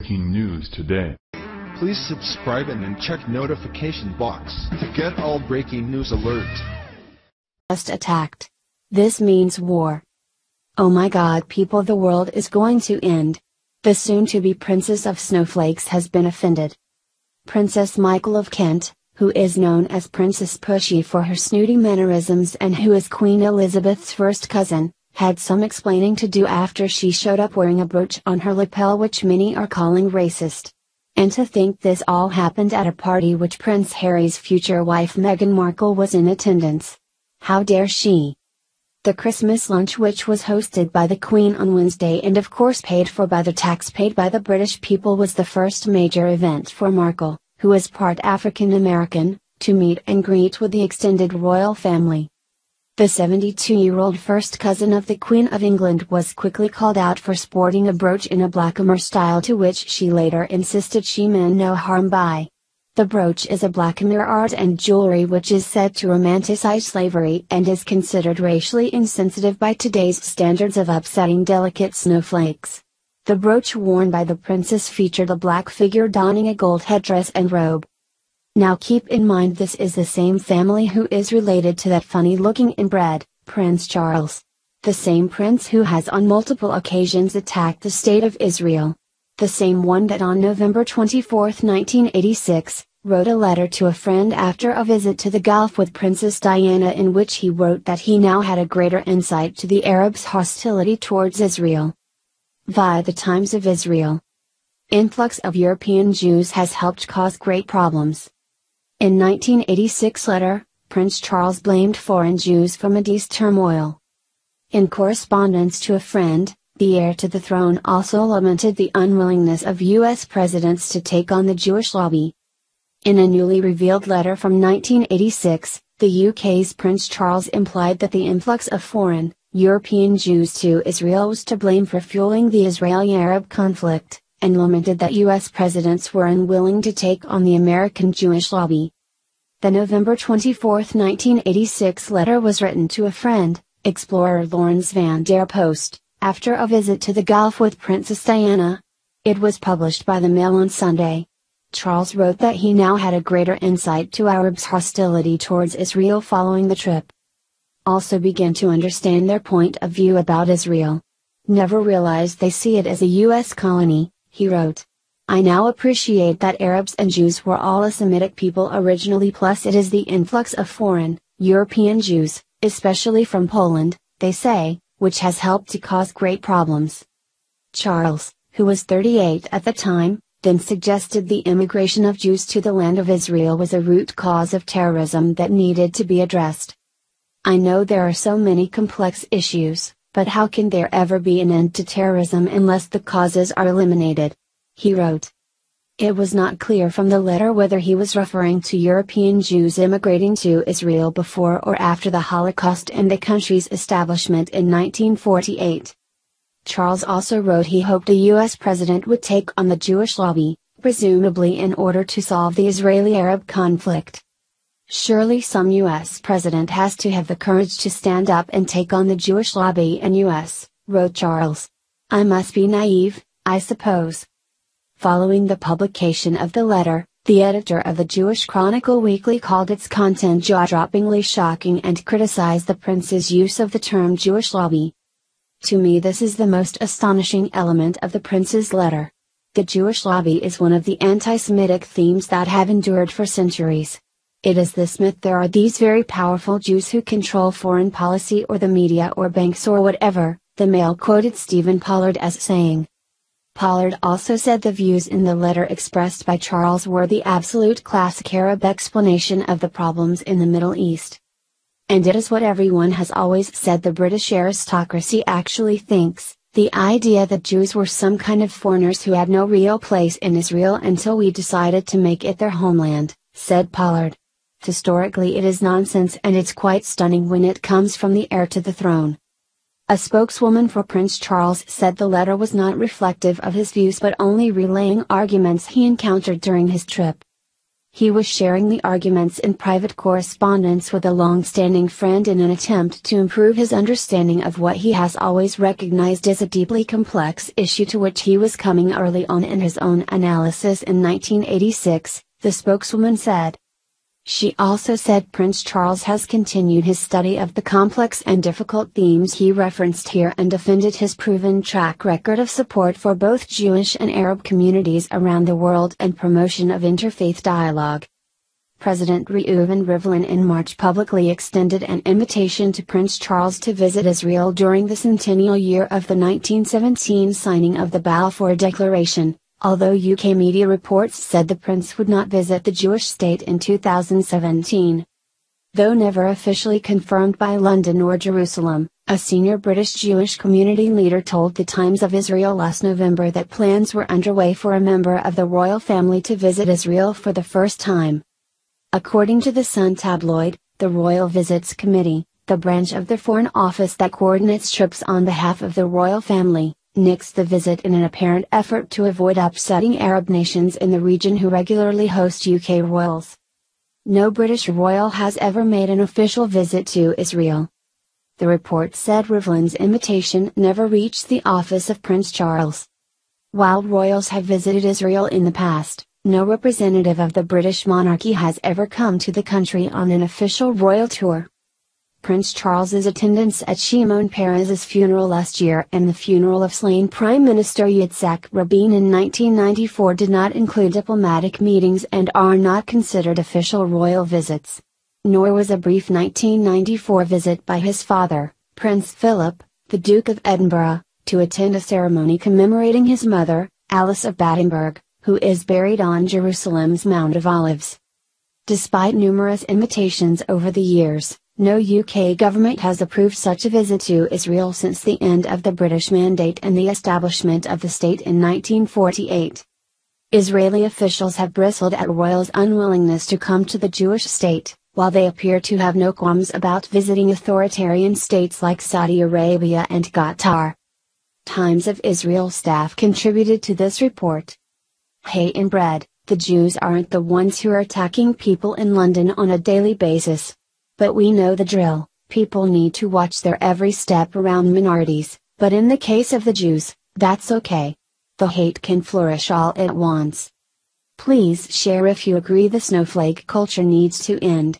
breaking news today. Please subscribe and then check notification box to get all breaking news alerts. Just attacked. This means war. Oh my god people, the world is going to end. The soon-to-be Princess of Snowflakes has been offended. Princess Michael of Kent, who is known as Princess Pushy for her snooty mannerisms and who is Queen Elizabeth's first cousin, had some explaining to do after she showed up wearing a brooch on her lapel which many are calling racist. And to think this all happened at a party which Prince Harry's future wife Meghan Markle was in attendance. How dare she? The Christmas lunch, which was hosted by the Queen on Wednesday and of course paid for by the tax paid by the British people, was the first major event for Markle, who is part African American, to meet and greet with the extended royal family. The 72-year-old first cousin of the Queen of England was quickly called out for sporting a brooch in a blackamoor style, to which she later insisted she meant no harm by. The brooch is a blackamoor art and jewelry which is said to romanticize slavery and is considered racially insensitive by today's standards of upsetting delicate snowflakes. The brooch worn by the princess featured a black figure donning a gold headdress and robe. Now keep in mind this is the same family who is related to that funny-looking inbred, Prince Charles. The same prince who has on multiple occasions attacked the State of Israel. The same one that on November 24, 1986, wrote a letter to a friend after a visit to the Gulf with Princess Diana, in which he wrote that he now had a greater insight to the Arabs' hostility towards Israel. Via the Times of Israel. Influx of European Jews has helped cause great problems. In 1986 letter, Prince Charles blamed foreign Jews for Mideast turmoil. In correspondence to a friend, the heir to the throne also lamented the unwillingness of U.S. presidents to take on the Jewish lobby. In a newly revealed letter from 1986, the UK's Prince Charles implied that the influx of foreign, European Jews to Israel was to blame for fueling the Israeli-Arab conflict, and lamented that U.S. presidents were unwilling to take on the American Jewish lobby. The November 24, 1986 letter was written to a friend, explorer Lawrence van der Post, after a visit to the Gulf with Princess Diana. It was published by the Mail on Sunday. Charles wrote that he now had a greater insight to Arabs' hostility towards Israel following the trip. Also began to understand their point of view about Israel. Never realized they see it as a U.S. colony, he wrote. I now appreciate that Arabs and Jews were all a Semitic people originally, plus it is the influx of foreign, European Jews, especially from Poland, they say, which has helped to cause great problems. Charles, who was 38 at the time, then suggested the immigration of Jews to the land of Israel was a root cause of terrorism that needed to be addressed. I know there are so many complex issues, but how can there ever be an end to terrorism unless the causes are eliminated? He wrote. It was not clear from the letter whether he was referring to European Jews immigrating to Israel before or after the Holocaust and the country's establishment in 1948. Charles also wrote he hoped a U.S. president would take on the Jewish lobby, presumably in order to solve the Israeli-Arab conflict. Surely some U.S. president has to have the courage to stand up and take on the Jewish lobby in U.S., wrote Charles. I must be naive, I suppose. Following the publication of the letter, the editor of the Jewish Chronicle Weekly called its content jaw-droppingly shocking and criticized the prince's use of the term Jewish lobby. To me, this is the most astonishing element of the prince's letter. The Jewish lobby is one of the anti-Semitic themes that have endured for centuries. It is this myth there are these very powerful Jews who control foreign policy or the media or banks or whatever, the Mail quoted Stephen Pollard as saying. Pollard also said the views in the letter expressed by Charles were the absolute classic Arab explanation of the problems in the Middle East. And it is what everyone has always said the British aristocracy actually thinks, the idea that Jews were some kind of foreigners who had no real place in Israel until we decided to make it their homeland, said Pollard. Historically it is nonsense, and it's quite stunning when it comes from the heir to the throne. A spokeswoman for Prince Charles said the letter was not reflective of his views but only relaying arguments he encountered during his trip. He was sharing the arguments in private correspondence with a long-standing friend in an attempt to improve his understanding of what he has always recognized as a deeply complex issue to which he was coming early on in his own analysis in 1986, the spokeswoman said. She also said Prince Charles has continued his study of the complex and difficult themes he referenced here and defended his proven track record of support for both Jewish and Arab communities around the world and promotion of interfaith dialogue. President Reuven Rivlin in March publicly extended an invitation to Prince Charles to visit Israel during the centennial year of the 1917 signing of the Balfour Declaration, although UK media reports said the prince would not visit the Jewish state in 2017. Though never officially confirmed by London or Jerusalem, a senior British Jewish community leader told the Times of Israel last November that plans were underway for a member of the royal family to visit Israel for the first time. According to the Sun tabloid, the Royal Visits Committee, the branch of the Foreign Office that coordinates trips on behalf of the royal family, nixed the visit in an apparent effort to avoid upsetting Arab nations in the region who regularly host UK royals. No British royal has ever made an official visit to Israel. The report said Rivlin's invitation never reached the office of Prince Charles. While royals have visited Israel in the past, no representative of the British monarchy has ever come to the country on an official royal tour. Prince Charles's attendance at Shimon Peres's funeral last year and the funeral of slain Prime Minister Yitzhak Rabin in 1994 did not include diplomatic meetings and are not considered official royal visits. Nor was a brief 1994 visit by his father, Prince Philip, the Duke of Edinburgh, to attend a ceremony commemorating his mother, Alice of Battenberg, who is buried on Jerusalem's Mount of Olives. Despite numerous invitations over the years, no UK government has approved such a visit to Israel since the end of the British Mandate and the establishment of the state in 1948. Israeli officials have bristled at royals' unwillingness to come to the Jewish state, while they appear to have no qualms about visiting authoritarian states like Saudi Arabia and Qatar. Times of Israel staff contributed to this report. Hay and bread, the Jews aren't the ones who are attacking people in London on a daily basis. But we know the drill, people need to watch their every step around minorities, but in the case of the Jews, that's okay. The hate can flourish all at once. Please share if you agree the snowflake culture needs to end.